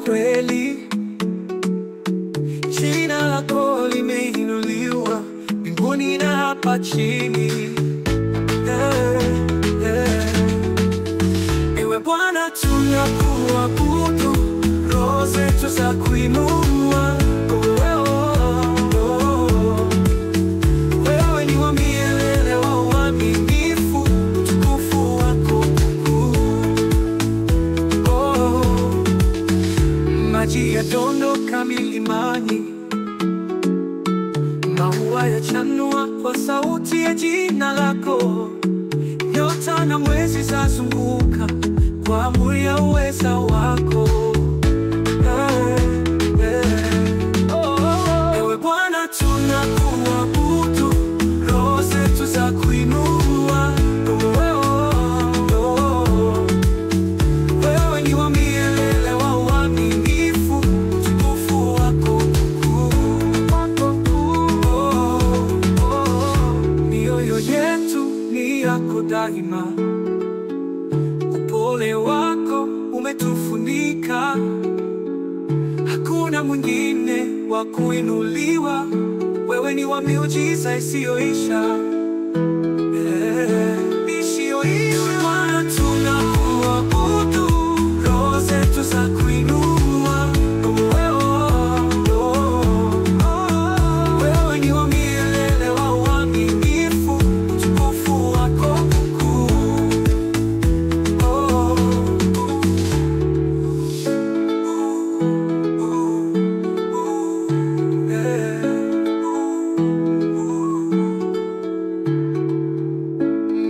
kweli, jina lako limeinuliwa mbinguni na hapa chini. Ewe Bwana tunakuabudu, roho zetu za kuinua. Wewe ni wa milele, wa uaminifu, utukufu wako mkuu. Maji yadondoka milimani, maua yachanua kwa sauti ya jina lako. Nyota na mwezi zazunguka kwa amri ya uweza wako. Ewe Bwana tunakuabudu, roho zetu za kuinua. Wewe ni wa milele, wa uaminifu, utukufu wako mkuu. Mioyo yetu ni yako daima, upole wako umetufunika. Hakuna mwingine wa kuinuliwa, wewe ni wa miujiza isiyoisha. Bwana tunakuabudu, roho zetu za kuinua. Wewe ni wa milele, wa uaminifu, utukufu wako mkuu.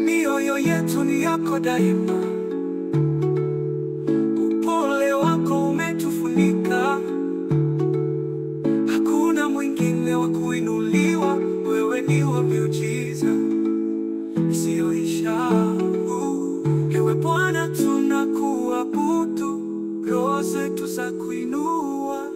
Mioyo yetu ni yako daima, upole wako umetufunika. Hakuna mwingine wa kuinuliwa, wewe ni wa miujiza isiyoisha. Ewe Bwana tunakuabudu, roho zetu za kuinua.